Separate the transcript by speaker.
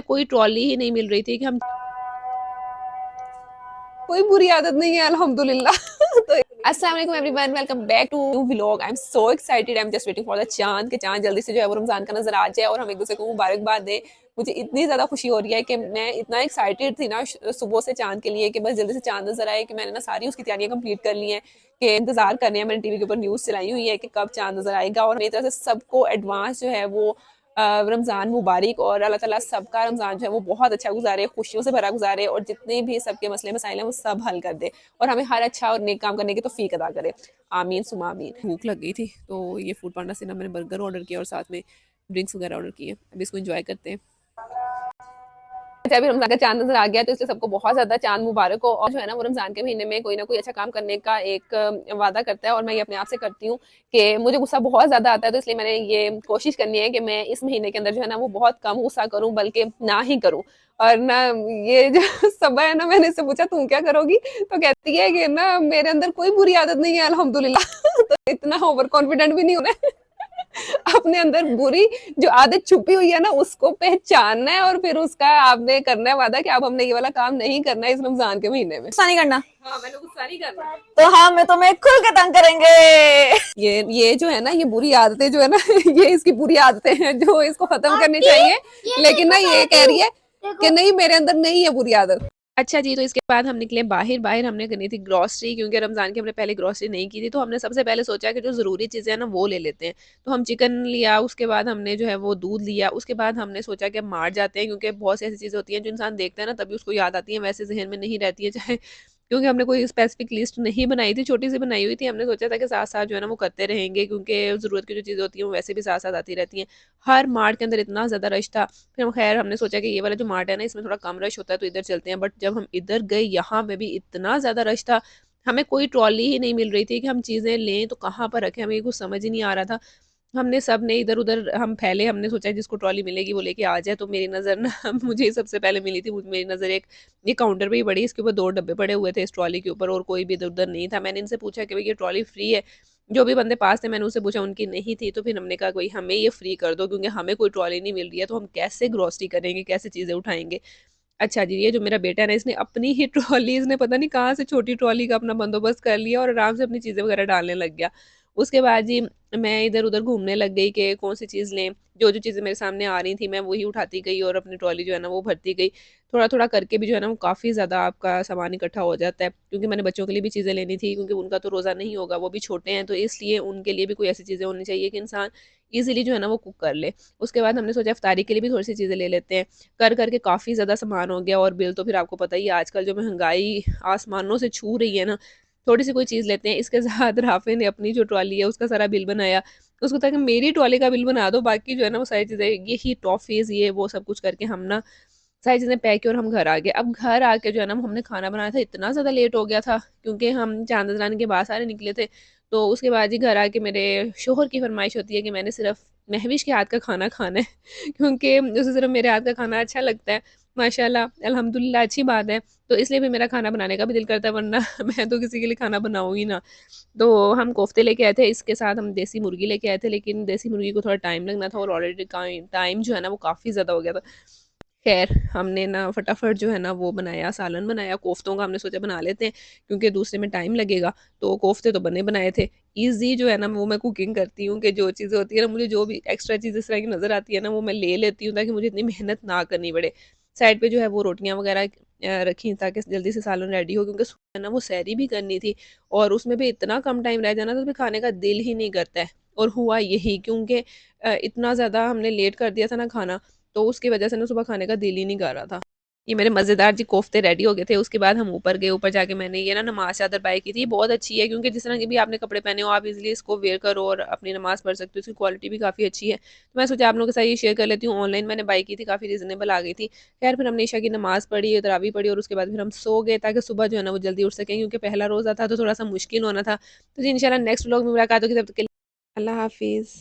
Speaker 1: कोई ट्रॉली ही नहीं मिल रही थी कि हम कोई बुरी आदत नहीं है अल्हम्दुलिल्लाह। तो अस्सलाम वालेकुम everyone, welcome back to new vlog. I am so excited, I am just waiting for the चांद के चांद जल्दी से जो है वो रमजान का नजर आ जाए और हम एक दूसरे को मुबारकबाद दें। मुझे इतनी ज्यादा खुशी हो रही है कि मैं इतना एक्साइटेड थी ना सुबह से चांद के लिए कि बस जल्दी से चांद नजर आए कि मैंने ना सारी उसकी तैयारियां कंप्लीट कर ली हैं कि इंतजार कर रहे हैं। मैंने टीवी के ऊपर न्यूज चलाई हुई है कि कब चांद नजर आएगा और मेरी तरफ से सबको एडवांस जो है वो रमज़ान मुबारक और अल्लाह ताला सबका रमज़ान जो है वो बहुत अच्छा गुजारे, खुशियों से भरा गुजारे और जितने भी सबके मसले मसाइल हैं वो सब हल कर दे और हमें हर अच्छा और नेक काम करने की तौफीक अदा करे। आमीन सुमा आमीन। भूख लग गई थी तो ये फूड पांडा से ना मैंने बर्गर ऑर्डर किया और साथ में ड्रिंक्स वगैरह ऑर्डर किए। अभी इसको एंजॉय करते हैं। अच्छा, अभी रमजान का चांद नजर आ गया तो इसलिए सबको बहुत ज्यादा चांद मुबारक हो और जो है ना वो रमजान के महीने में कोई ना कोई अच्छा काम करने का एक वादा करता है और मैं ये अपने आप से करती हूँ कि मुझे गुस्सा बहुत ज्यादा आता है, तो इसलिए मैंने ये कोशिश करनी है कि मैं इस महीने के अंदर जो है ना वो बहुत कम गुस्सा करूं, बल्कि ना ही करूं। और ना ये जो सबा है ना, मैंने इससे पूछा तुम क्या करोगी, तो कहती है कि ना मेरे अंदर कोई बुरी आदत नहीं है अल्हम्दुलिल्लाह। तो इतना ओवर कॉन्फिडेंट भी नहीं होना है। अपने अंदर बुरी जो आदत छुपी हुई है ना उसको पहचानना है और फिर उसका आपने करना है वादा कि अब हमने ये वाला काम नहीं करना है इस रमजान के महीने में।
Speaker 2: गुस्सा नहीं करना।
Speaker 1: हाँ, मैंने गुस्सा नहीं करना।
Speaker 2: तो हाँ, मैं तुम्हें खुल के तंग करेंगे।
Speaker 1: ये जो है ना ये बुरी आदतें जो है ना ये इसकी बुरी आदतें हैं जो इसको खत्म करनी चाहिए, लेकिन ना ये कह रही है कि नहीं मेरे अंदर नहीं है बुरी आदत। अच्छा जी, तो इसके बाद हम निकले बाहर। बाहर हमने करनी थी ग्रॉसरी, क्योंकि रमज़ान की हमने पहले ग्रॉसरी नहीं की थी, तो हमने सबसे पहले सोचा कि जो ज़रूरी चीज़ें हैं ना वो ले लेते हैं। तो हम चिकन लिया, उसके बाद हमने जो है वो दूध लिया, उसके बाद हमने सोचा कि हम मार्ट जाते हैं, क्योंकि बहुत सी ऐसी चीज़ें होती हैं जो इंसान देखता है ना तभी उसको याद आती है, वैसे जहन में नहीं रहती है। चाहे क्योंकि हमने कोई स्पेसिफिक लिस्ट नहीं बनाई थी, छोटी सी बनाई हुई थी। हमने सोचा था कि साथ साथ जो है ना वो करते रहेंगे, क्योंकि ज़रूरत की जो चीज़ें होती हैं वो वैसे भी साथ साथ आती रहती हैं। हर मार्ट के अंदर इतना ज़्यादा रश था। फिर हम खैर हमने सोचा कि ये वाला जो मार्ट है ना इसमें थोड़ा कम रश होता है तो इधर चलते हैं। बट जब हम इधर गए यहाँ पे भी इतना ज़्यादा रश था, हमें कोई ट्रॉली ही नहीं मिल रही थी कि हम चीज़ें लें तो कहाँ पर रखें, हमें कुछ समझ ही नहीं आ रहा था। हमने सब ने इधर उधर हम फैले, हमने सोचा जिसको ट्रॉली मिलेगी वो लेके आ जाए। तो मेरी नज़र ना मुझे ही सबसे पहले मिली थी। मेरी नज़र एक ये काउंटर पे ही पड़ी, इसके ऊपर दो डब्बे पड़े हुए थे इस ट्रॉली के ऊपर और कोई भी इधर उधर नहीं था। मैंने इनसे पूछा कि भाई ये ट्रॉली फ्री है, जो भी बंदे पास थे मैंने उससे पूछा, उनकी नहीं थी। तो फिर हमने कहा कोई हमें ये फ्री कर दो, क्योंकि हमें कोई ट्रॉली नहीं मिल रही है तो हम कैसे ग्रॉसरी करेंगे, कैसे चीज़ें उठाएंगे। अच्छा जी, ये जो मेरा बेटा है ना इसने अपनी ही ट्रॉली, इसने पता नहीं कहाँ से छोटी ट्रॉली का अपना बंदोबस्त कर लिया और आराम से अपनी चीज़ें वगैरह डालने लग गया। उसके बाद जी मैं इधर-उधर घूमने लग गई कि कौन-सी चीज़ लें। जो-जो चीज़ें मेरे सामने आ रही थी मैं वही उठाती गई और अपनी ट्रॉली जो है ना वो भरती गई। थोड़ा-थोड़ा करके भी जो है ना वो काफ़ी ज़्यादा आपका सामान इकट्ठा हो जाता है, क्योंकि मैंने बच्चों के लिए भी चीज़ें लेनी थी, क्योंकि उनका तो रोज़ा नहीं होगा, वो भी छोटे हैं, तो इसलिए उनके लिए भी कोई ऐसी चीज़ें होनी चाहिए कि इंसान ईज़िली जो है ना वो कुक कर ले। उसके बाद हमने सोचा इफ्तारी के लिए भी थोड़ी-सी चीज़ें ले लेते हैं। कर के काफ़ी ज़्यादा सामान हो गया और बिल तो फिर आपको पता ही है आजकल जो महँगाई आसमानों से छू रही है ना, थोड़ी-सी कोई चीज़ लेते हैं। इसके साथ राफ़े ने अपनी जो ट्रॉली है उसका सारा बिल बनाया। उसको था कि मेरी ट्रॉली का बिल बना दो, बाकी जो है ना वो सारी चीज़ें यही टॉफ़ीज़ ये वो सब कुछ करके हम ना सारी चीज़ें पैक की और हम घर आ गए। अब घर आके जो है ना हमने खाना बनाया था, इतना ज़्यादा लेट हो गया था क्योंकि हम चांद नज़राने के बाद सारे निकले थे। तो उसके बाद ही घर आके मेरे शौहर की फ़रमाइश होती है कि मैंने सिर्फ़ महविश के हाथ का खाना खाना है क्योंकि उसे सिर्फ़ मेरे हाथ का खाना अच्छा लगता है। माशाल्लाह, अल्हम्दुलिल्लाह अच्छी बात है। तो इसलिए भी मेरा खाना बनाने का भी दिल करता है, वरना मैं तो किसी के लिए खाना बनाऊँ ही ना। तो हम कोफ्ते लेके आए थे, इसके साथ हम देसी मुर्गी लेके आए थे, लेकिन देसी मुर्गी को थोड़ा टाइम लगना था और ऑलरेडी टाइम जो है ना वो काफ़ी ज़्यादा हो गया था। खैर हमने ना फटाफट जो है ना वो बनाया, सालन बनाया कोफ्तों का। हमने सोचा बना लेते हैं क्योंकि दूसरे में टाइम लगेगा। तो कोफ्ते तो बने बनाए थे। ईज़ी जो है ना वो मैं कुकिंग करती हूँ कि जो चीज़ें होती है ना, मुझे जो भी एक्स्ट्रा चीज़ इस तरह की नज़र आती है ना वो मैं ले लेती हूँ ताकि मुझे इतनी मेहनत ना करनी पड़े। साइड पे जो है वो रोटियाँ वगैरह रखी ताकि जल्दी से सालन रेडी हो, क्योंकि सुबह ना वो सैरी भी करनी थी और उसमें भी इतना कम टाइम रह जाना तो फिर खाने का दिल ही नहीं करता है। और हुआ यही, क्योंकि इतना ज़्यादा हमने लेट कर दिया था ना खाना, तो उसकी वजह से ना सुबह खाने का दिल ही नहीं कर रहा था। ये मेरे मज़ेदार जी कोफ्ते रेडी हो गए थे। उसके बाद हम ऊपर गए, ऊपर जाके मैंने ये ना नमाज़ चादर बाय की थी। बहुत अच्छी है, क्योंकि जिस तरह के भी आपने कपड़े पहने हो आप इज़िली इसको वेयर करो और अपनी नमाज़ पढ़ सकते हो। इसकी क्वालिटी भी काफ़ी अच्छी है। तो मैं सोचा आप लोगों के साथ ये शेयर कर लेती हूँ। ऑनलाइन मैंने बाय की थी, काफ़ी रीज़नेबल आ गई थी। खैर फिर हमने इशा की नमाज़ पढ़ी, तरावी पढ़ी और उसके बाद फिर हम सो गए ताकि सुबह जो है ना वो जल्दी उठ सकें, क्योंकि पहला रोज़ा था तो थोड़ा-सा मुश्किल होना था। तो जी इंशाल्लाह नेक्स्ट व्लॉग में मुलाकात होगी, तब तक के लिए अल्लाह हाफ़िज़।